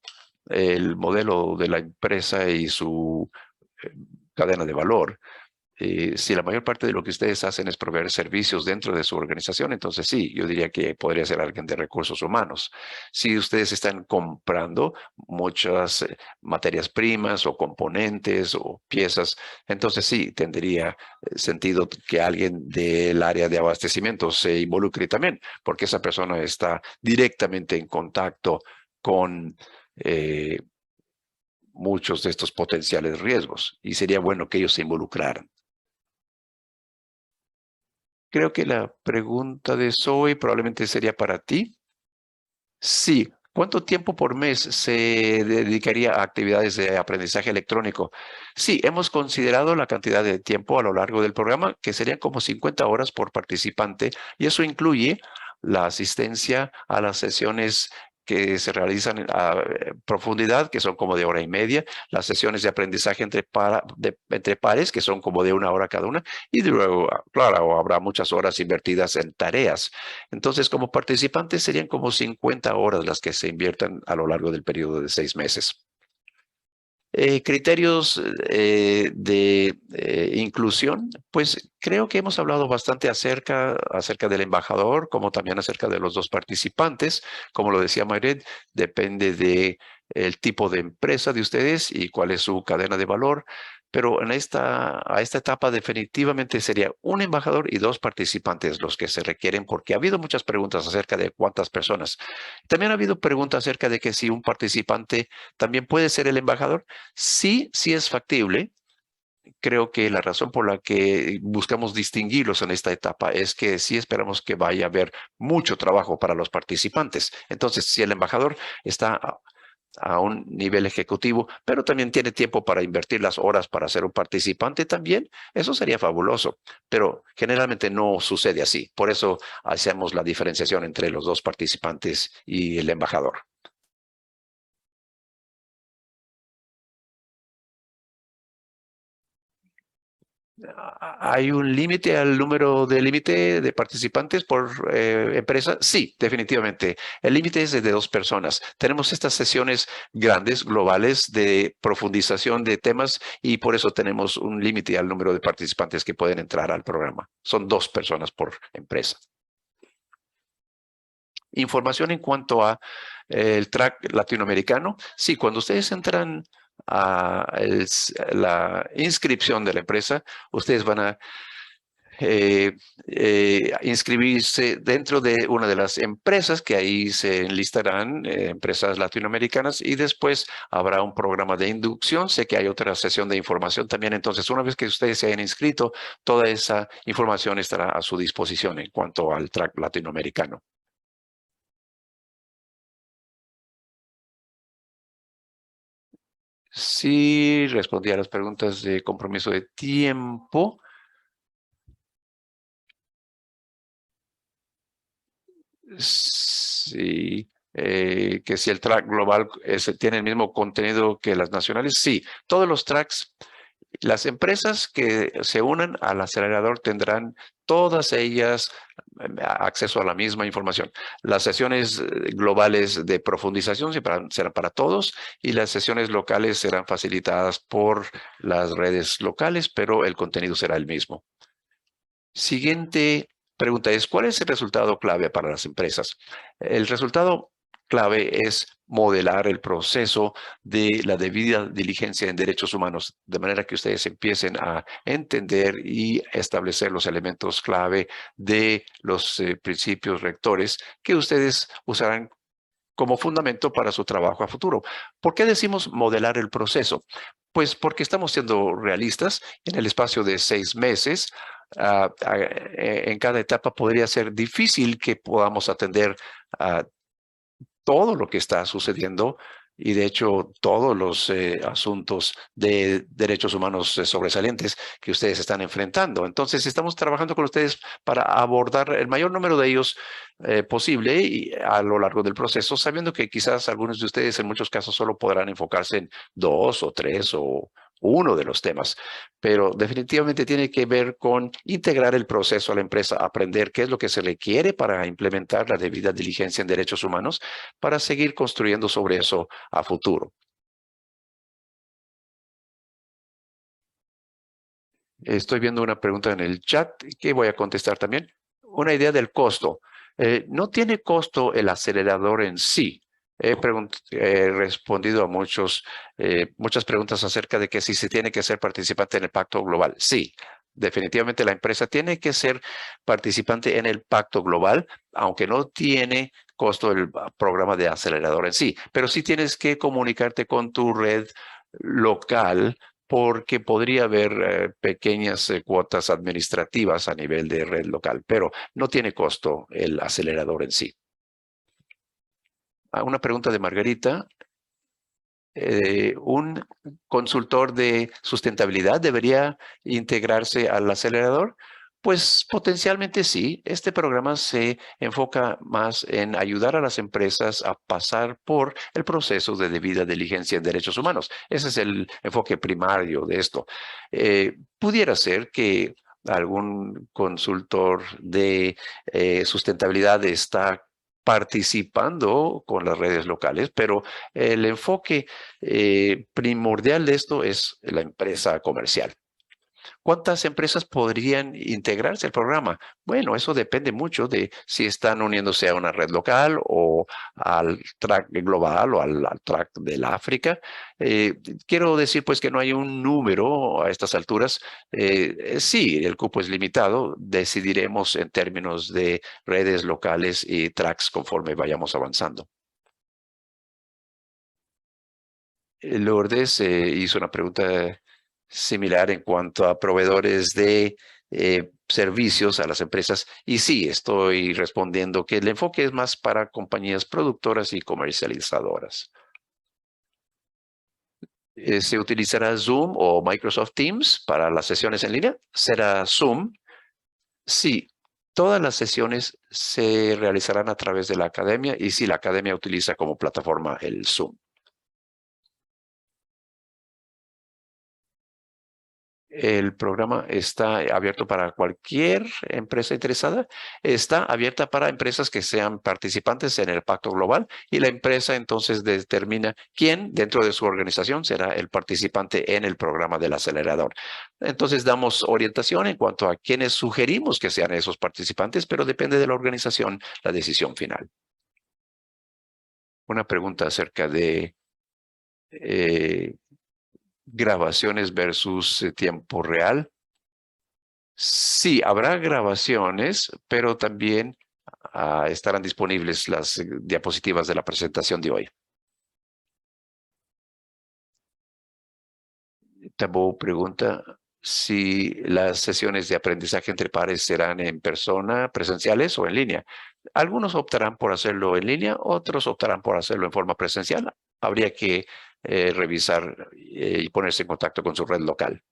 el modelo de la empresa y su eh, cadena de valor, si la mayor parte de lo que ustedes hacen es proveer servicios dentro de su organización, entonces sí, yo diría que podría ser alguien de recursos humanos. Si ustedes están comprando muchas materias primas o componentes o piezas, entonces sí, tendría sentido que alguien del área de abastecimiento se involucre también, porque esa persona está directamente en contacto con eh, muchos de estos potenciales riesgos y sería bueno que ellos se involucraran. Creo que la pregunta de Zoe probablemente sería para ti. Sí. ¿Cuánto tiempo por mes se dedicaría a actividades de aprendizaje electrónico? Sí, hemos considerado la cantidad de tiempo a lo largo del programa, que serían como 50 horas por participante, y eso incluye la asistencia a las sesiones que se realizan a profundidad, que son como de hora y media, las sesiones de aprendizaje entre pares, que son como de 1 hora cada una, y luego, claro, habrá muchas horas invertidas en tareas. Entonces, como participantes serían como 50 horas las que se inviertan a lo largo del periodo de 6 meses. Criterios de inclusión, pues creo que hemos hablado bastante acerca del embajador, como también acerca de los dos participantes. Como lo decía Mayret, depende de el tipo de empresa de ustedes y cuál es su cadena de valor. Pero a esta etapa definitivamente sería un embajador y dos participantes los que se requieren, porque ha habido muchas preguntas acerca de cuántas personas. También ha habido preguntas acerca de que si un participante también puede ser el embajador. Sí, sí es factible. Creo que la razón por la que buscamos distinguirlos en esta etapa es que sí esperamos que vaya a haber mucho trabajo para los participantes. Entonces, si el embajador está a un nivel ejecutivo, pero también tiene tiempo para invertir las horas para ser un participante también, eso sería fabuloso, pero generalmente no sucede así. Por eso hacemos la diferenciación entre los dos participantes y el embajador. ¿Hay un límite al número de límite de participantes por empresa? Sí, definitivamente. El límite es de 2 personas. Tenemos estas sesiones grandes, globales, de profundización de temas y por eso tenemos un límite al número de participantes que pueden entrar al programa. Son 2 personas por empresa. Información en cuanto a el track latinoamericano. Sí, cuando ustedes entran a la inscripción de la empresa, ustedes van a inscribirse dentro de una de las empresas que ahí se enlistarán, empresas latinoamericanas, y después habrá un programa de inducción. Sé que hay otra sesión de información también. Entonces, una vez que ustedes se hayan inscrito, toda esa información estará a su disposición en cuanto al track latinoamericano. Sí, respondí a las preguntas de compromiso de tiempo. Sí, que si el track global tiene el mismo contenido que las nacionales, sí. Todos los tracks, las empresas que se unan al acelerador tendrán todas ellas acceso a la misma información. Las sesiones globales de profundización serán para todos y las sesiones locales serán facilitadas por las redes locales, pero el contenido será el mismo. Siguiente pregunta es, ¿cuál es el resultado clave para las empresas? El resultado clave es modelar el proceso de la debida diligencia en derechos humanos, de manera que ustedes empiecen a entender y establecer los elementos clave de los principios rectores que ustedes usarán como fundamento para su trabajo a futuro. ¿Por qué decimos modelar el proceso? Pues porque estamos siendo realistas. En el espacio de 6 meses, en cada etapa podría ser difícil que podamos atender a todo lo que está sucediendo y de hecho todos los asuntos de derechos humanos sobresalientes que ustedes están enfrentando. Entonces estamos trabajando con ustedes para abordar el mayor número de ellos posible y a lo largo del proceso, sabiendo que quizás algunos de ustedes en muchos casos solo podrán enfocarse en 2 o 3 o uno de los temas, pero definitivamente tiene que ver con integrar el proceso a la empresa, aprender qué es lo que se requiere para implementar la debida diligencia en derechos humanos para seguir construyendo sobre eso a futuro. Estoy viendo una pregunta en el chat que voy a contestar también. Una idea del costo. No tiene costo el acelerador en sí. He respondido a muchas preguntas acerca de que si se tiene que ser participante en el pacto global. Sí, definitivamente la empresa tiene que ser participante en el pacto global, aunque no tiene costo el programa de acelerador en sí. Pero sí tienes que comunicarte con tu red local porque podría haber pequeñas cuotas administrativas a nivel de red local, pero no tiene costo el acelerador en sí. Una pregunta de Margarita. ¿Un consultor de sustentabilidad debería integrarse al acelerador? Pues potencialmente sí. Este programa se enfoca más en ayudar a las empresas a pasar por el proceso de debida diligencia en derechos humanos. Ese es el enfoque primario de esto. Pudiera ser que algún consultor de sustentabilidad está participando con las redes locales, pero el enfoque primordial de esto es la empresa comercial. ¿Cuántas empresas podrían integrarse al programa? Bueno, eso depende mucho de si están uniéndose a una red local o al track global o al track del África. Quiero decir pues que no hay un número a estas alturas. Sí, el cupo es limitado. Decidiremos en términos de redes locales y tracks conforme vayamos avanzando. Lourdes hizo una pregunta similar en cuanto a proveedores de servicios a las empresas. Y sí, estoy respondiendo que el enfoque es más para compañías productoras y comercializadoras. ¿Se utilizará Zoom o Microsoft Teams para las sesiones en línea? ¿Será Zoom? Sí, todas las sesiones se realizarán a través de la academia y sí, la academia utiliza como plataforma el Zoom. El programa está abierto para cualquier empresa interesada. Está abierta para empresas que sean participantes en el Pacto Global y la empresa entonces determina quién dentro de su organización será el participante en el programa del acelerador. Entonces damos orientación en cuanto a quiénes sugerimos que sean esos participantes, pero depende de la organización la decisión final. Una pregunta acerca de grabaciones versus tiempo real. Sí, habrá grabaciones, pero también estarán disponibles las diapositivas de la presentación de hoy. Tambo pregunta si las sesiones de aprendizaje entre pares serán en persona, presenciales o en línea. Algunos optarán por hacerlo en línea, otros optarán por hacerlo en forma presencial. Habría que revisar y ponerse en contacto con su red local.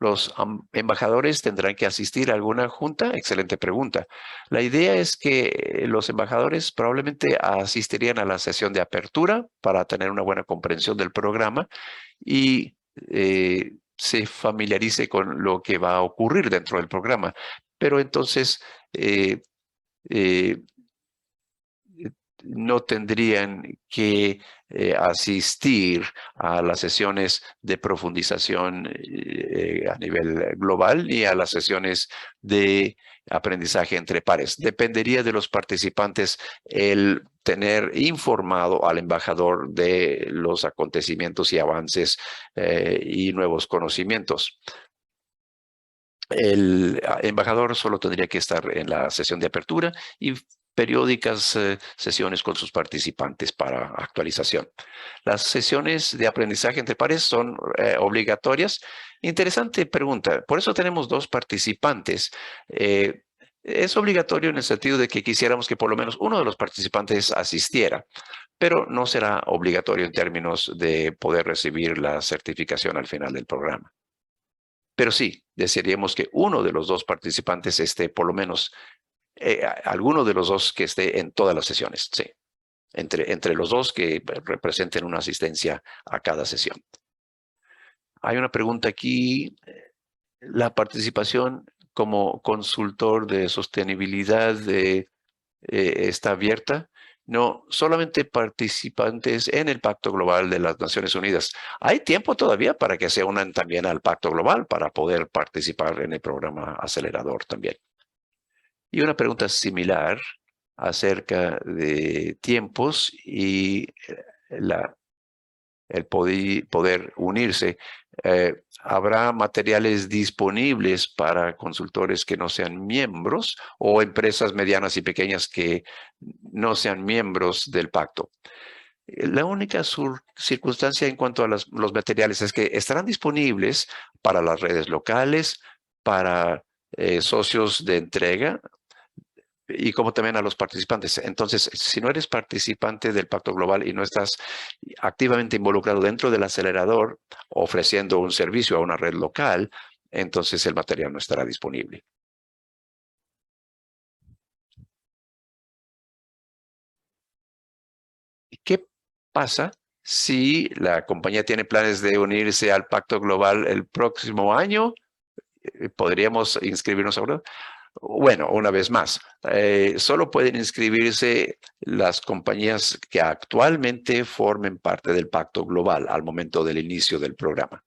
¿Los embajadores tendrán que asistir a alguna junta? Excelente pregunta. La idea es que los embajadores probablemente asistirían a la sesión de apertura para tener una buena comprensión del programa y se familiarice con lo que va a ocurrir dentro del programa. Pero entonces eh, eh, no tendrían que asistir a las sesiones de profundización a nivel global ni a las sesiones de aprendizaje entre pares. Dependería de los participantes el tener informado al embajador de los acontecimientos y avances y nuevos conocimientos. El embajador solo tendría que estar en la sesión de apertura y periódicas sesiones con sus participantes para actualización. Las sesiones de aprendizaje entre pares son obligatorias. Interesante pregunta. Por eso tenemos dos participantes. Es obligatorio en el sentido de que quisiéramos que por lo menos uno de los participantes asistiera, pero no será obligatorio en términos de poder recibir la certificación al final del programa. Pero sí, desearíamos que uno de los dos participantes esté por lo menos alguno de los dos que esté en todas las sesiones, sí. Entre los dos que representen una asistencia a cada sesión. Hay una pregunta aquí. ¿La participación como consultor de sostenibilidad está abierta? No, solamente participantes en el Pacto Global de las Naciones Unidas. Hay tiempo todavía para que se unan también al Pacto Global para poder participar en el programa acelerador también. Y una pregunta similar acerca de tiempos y el poder unirse. ¿Habrá materiales disponibles para consultores que no sean miembros o empresas medianas y pequeñas que no sean miembros del pacto? La única circunstancia en cuanto a los materiales es que estarán disponibles para las redes locales, para socios de entrega, y como también a los participantes. Entonces, si no eres participante del Pacto Global y no estás activamente involucrado dentro del acelerador, ofreciendo un servicio a una red local, entonces el material no estará disponible. ¿Qué pasa si la compañía tiene planes de unirse al Pacto Global el próximo año? ¿Podríamos inscribirnos ahora? Bueno, una vez más, solo pueden inscribirse las compañías que actualmente formen parte del Pacto Global al momento del inicio del programa.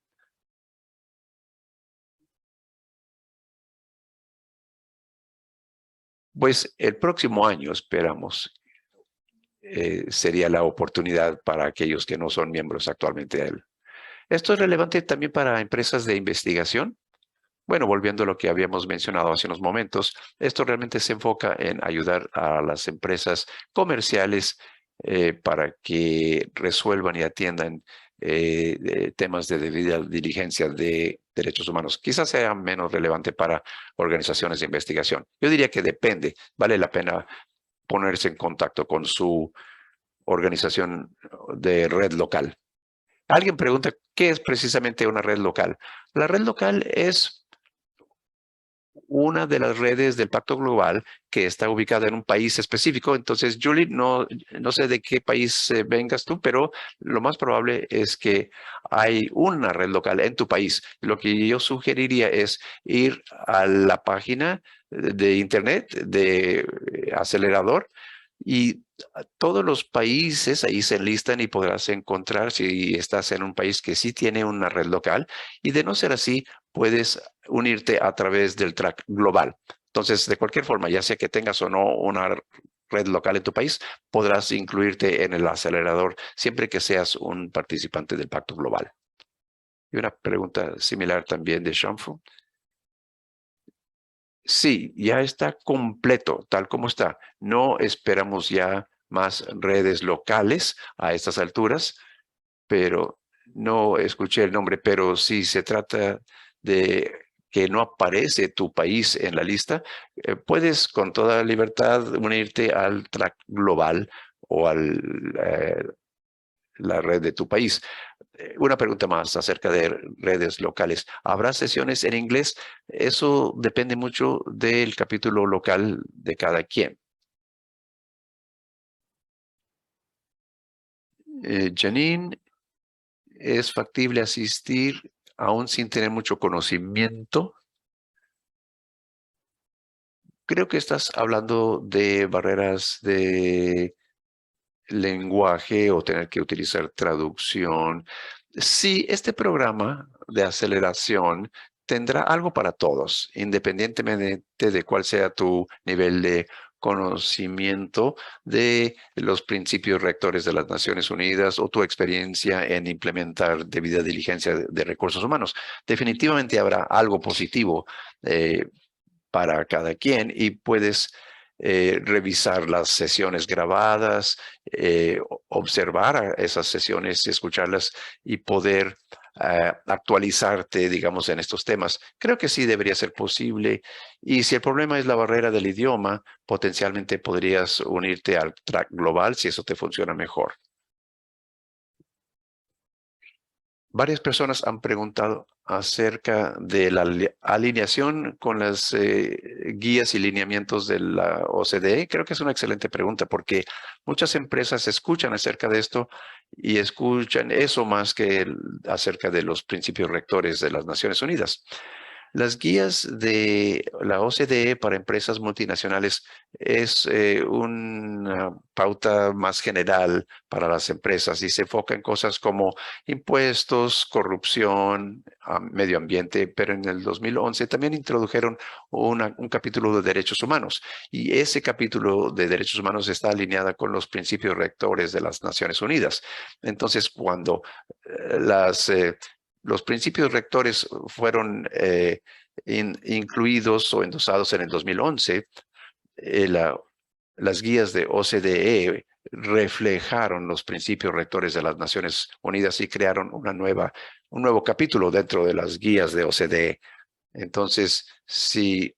Pues el próximo año esperamos sería la oportunidad para aquellos que no son miembros actualmente de él. Esto es relevante también para empresas de investigación. Bueno, volviendo a lo que habíamos mencionado hace unos momentos, esto realmente se enfoca en ayudar a las empresas comerciales para que resuelvan y atiendan temas de debida diligencia de derechos humanos. Quizás sea menos relevante para organizaciones de investigación. Yo diría que depende. Vale la pena ponerse en contacto con su organización de red local. Alguien pregunta, ¿qué es precisamente una red local? La red local es una de las redes del Pacto Global que está ubicada en un país específico. Entonces, Julie, no sé de qué país vengas tú, pero lo más probable es que hay una red local en tu país. Lo que yo sugeriría es ir a la página de internet de Acelerador y todos los países ahí se enlistan y podrás encontrar si estás en un país que sí tiene una red local, y de no ser así, puedes unirte a través del track global. Entonces, de cualquier forma, ya sea que tengas o no una red local en tu país, podrás incluirte en el acelerador siempre que seas un participante del Pacto Global. Y una pregunta similar también de Shamfu. Sí, ya está completo, tal como está. No esperamos ya más redes locales a estas alturas, pero no escuché el nombre, pero si se trata de que no aparece tu país en la lista, puedes con toda libertad unirte al track global o al la red de tu país. Una pregunta más acerca de redes locales. ¿Habrá sesiones en inglés? Eso depende mucho del capítulo local de cada quien. Janine, ¿es factible asistir aún sin tener mucho conocimiento? Creo que estás hablando de barreras de lenguaje o tener que utilizar traducción. Sí, este programa de aceleración tendrá algo para todos, independientemente de cuál sea tu nivel de conocimiento de los principios rectores de las Naciones Unidas o tu experiencia en implementar debida diligencia de recursos humanos. Definitivamente habrá algo positivo para cada quien y puedes revisar las sesiones grabadas, observar a esas sesiones, escucharlas y poder actualizarte, digamos, en estos temas. Creo que sí debería ser posible. Y si el problema es la barrera del idioma, potencialmente podrías unirte al track global si eso te funciona mejor. Varias personas han preguntado acerca de la alineación con las guías y lineamientos de la OCDE. Creo que es una excelente pregunta porque muchas empresas escuchan acerca de esto y escuchan eso más que acerca de los principios rectores de las Naciones Unidas. Las guías de la OCDE para empresas multinacionales es una pauta más general para las empresas y se enfoca en cosas como impuestos, corrupción, medio ambiente, pero en el 2011 también introdujeron un capítulo de derechos humanos y ese capítulo de derechos humanos está alineada con los principios rectores de las Naciones Unidas. Entonces, cuando los principios rectores fueron incluidos o endosados en el 2011. Las guías de OCDE reflejaron los principios rectores de las Naciones Unidas y crearon un nuevo capítulo dentro de las guías de OCDE. Entonces, sí,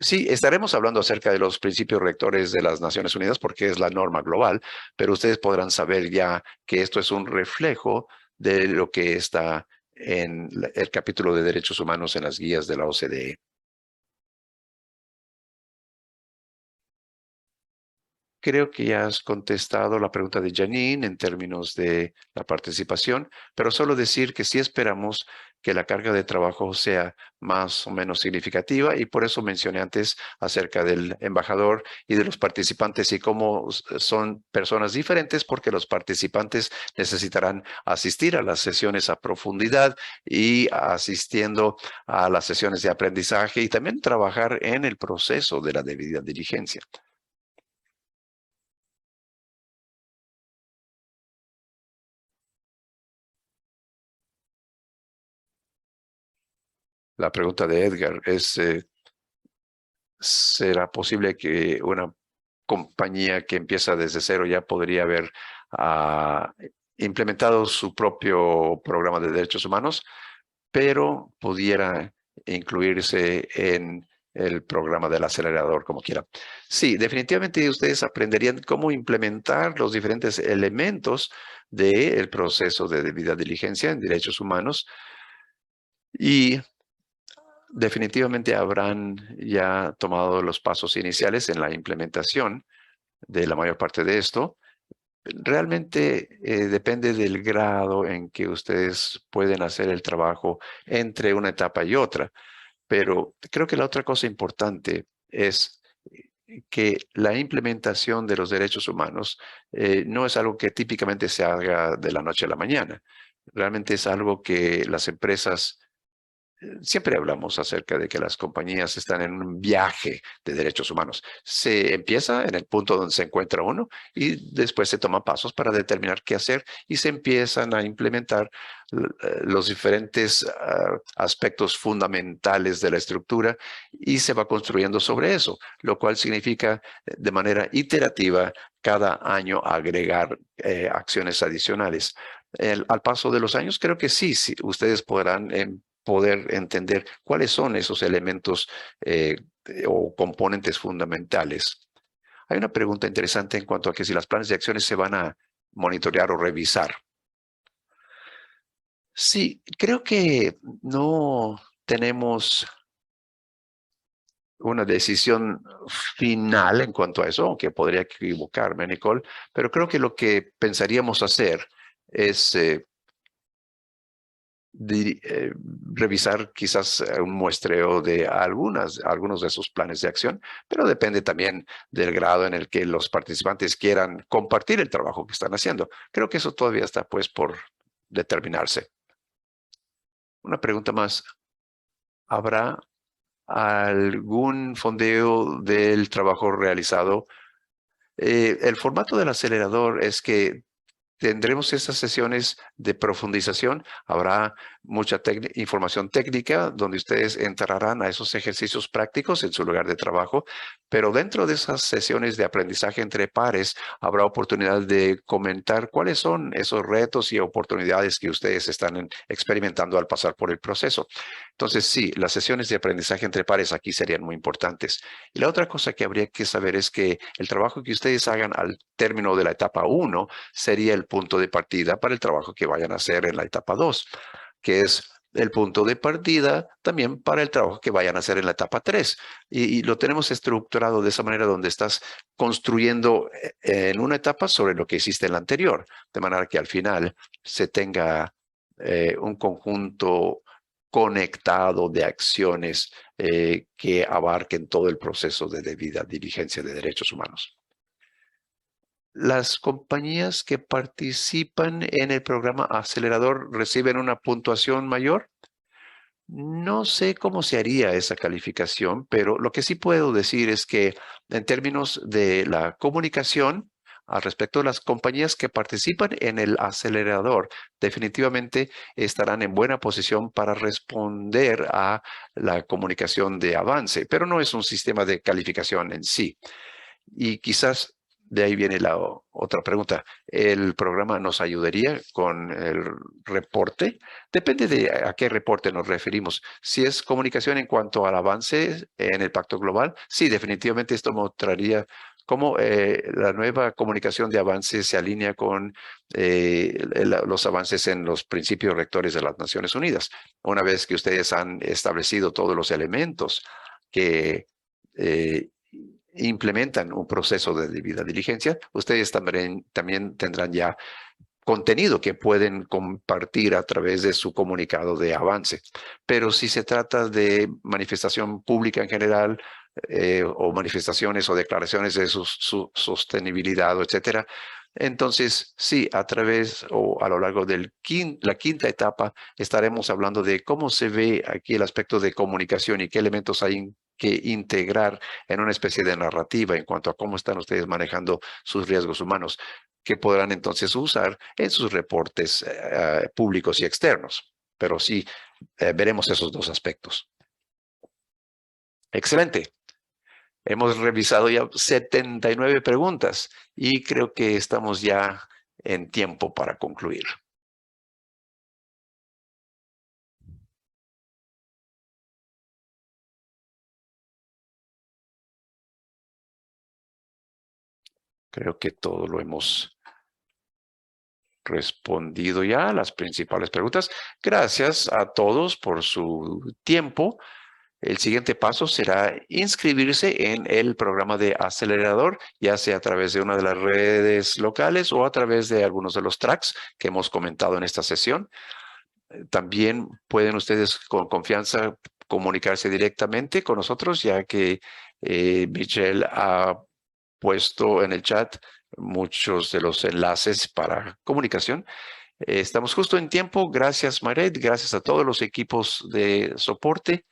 estaremos hablando acerca de los principios rectores de las Naciones Unidas porque es la norma global, pero ustedes podrán saber ya que esto es un reflejo de lo que está en el capítulo de derechos humanos en las guías de la OCDE. Creo que ya has contestado la pregunta de Janine en términos de la participación, pero solo decir que sí esperamos que la carga de trabajo sea más o menos significativa y por eso mencioné antes acerca del embajador y de los participantes y cómo son personas diferentes porque los participantes necesitarán asistir a las sesiones a profundidad y asistiendo a las sesiones de aprendizaje y también trabajar en el proceso de la debida diligencia. La pregunta de Edgar es, ¿será posible que una compañía que empieza desde cero ya podría haber implementado su propio programa de derechos humanos, pero pudiera incluirse en el programa del acelerador como quiera? Sí, definitivamente ustedes aprenderían cómo implementar los diferentes elementos del proceso de debida diligencia en derechos humanos y definitivamente habrán ya tomado los pasos iniciales en la implementación de la mayor parte de esto. Realmente depende del grado en que ustedes pueden hacer el trabajo entre una etapa y otra. Pero creo que la otra cosa importante es que la implementación de los derechos humanos no es algo que típicamente se haga de la noche a la mañana. Realmente es algo que las empresas siempre hablamos acerca de que las compañías están en un viaje de derechos humanos. Se empieza en el punto donde se encuentra uno y después se toman pasos para determinar qué hacer y se empiezan a implementar los diferentes aspectos fundamentales de la estructura y se va construyendo sobre eso, lo cual significa de manera iterativa cada año agregar acciones adicionales. Al paso de los años, creo que sí, ustedes podrán poder entender cuáles son esos elementos o componentes fundamentales. Hay una pregunta interesante en cuanto a que si los planes de acciones se van a monitorear o revisar. Sí, creo que no tenemos una decisión final en cuanto a eso, aunque podría equivocarme, Nicole, pero creo que lo que pensaríamos hacer es revisar quizás un muestreo de algunos de sus planes de acción, pero depende también del grado en el que los participantes quieran compartir el trabajo que están haciendo. Creo que eso todavía está pues por determinarse. Una pregunta más. ¿Habrá algún fondeo del trabajo realizado? El formato del acelerador es que tendremos esas sesiones de profundización. Habrá mucha información técnica donde ustedes entrarán a esos ejercicios prácticos en su lugar de trabajo, pero dentro de esas sesiones de aprendizaje entre pares habrá oportunidad de comentar cuáles son esos retos y oportunidades que ustedes están experimentando al pasar por el proceso. Entonces, sí, las sesiones de aprendizaje entre pares aquí serían muy importantes. Y la otra cosa que habría que saber es que el trabajo que ustedes hagan al término de la etapa 1 sería el punto de partida para el trabajo que vayan a hacer en la etapa 2, que es el punto de partida también para el trabajo que vayan a hacer en la etapa 3. Y lo tenemos estructurado de esa manera donde estás construyendo en una etapa sobre lo que hiciste en la anterior, de manera que al final se tenga un conjunto conectado de acciones que abarquen todo el proceso de debida diligencia de derechos humanos. Las compañías que participan en el programa acelerador reciben una puntuación mayor. No sé cómo se haría esa calificación, pero lo que sí puedo decir es que en términos de la comunicación, al respecto de las compañías que participan en el acelerador, definitivamente estarán en buena posición para responder a la comunicación de avance, pero no es un sistema de calificación en sí. Y quizás de ahí viene la otra pregunta. ¿El programa nos ayudaría con el reporte? Depende de a qué reporte nos referimos. Si es comunicación en cuanto al avance en el Pacto Global, sí, definitivamente esto mostraría cómo la nueva comunicación de avance se alinea con los avances en los principios rectores de las Naciones Unidas. Una vez que ustedes han establecido todos los elementos que implementan un proceso de debida diligencia, ustedes también tendrán ya contenido que pueden compartir a través de su comunicado de avance. Pero si se trata de manifestación pública en general o manifestaciones o declaraciones de su sostenibilidad, etcétera, entonces sí, a través o a lo largo de la quinta etapa estaremos hablando de cómo se ve aquí el aspecto de comunicación y qué elementos hay que integrar en una especie de narrativa en cuanto a cómo están ustedes manejando sus riesgos humanos, que podrán entonces usar en sus reportes públicos y externos. Pero sí, veremos esos dos aspectos. Excelente. Hemos revisado ya 79 preguntas y creo que estamos ya en tiempo para concluir. Creo que todo lo hemos respondido ya a las principales preguntas. Gracias a todos por su tiempo. El siguiente paso será inscribirse en el programa de acelerador, ya sea a través de una de las redes locales o a través de algunos de los tracks que hemos comentado en esta sesión. También pueden ustedes con confianza comunicarse directamente con nosotros, ya que Michelle ha puesto en el chat muchos de los enlaces para comunicación. Estamos justo en tiempo. Gracias, Maret. Gracias a todos los equipos de soporte.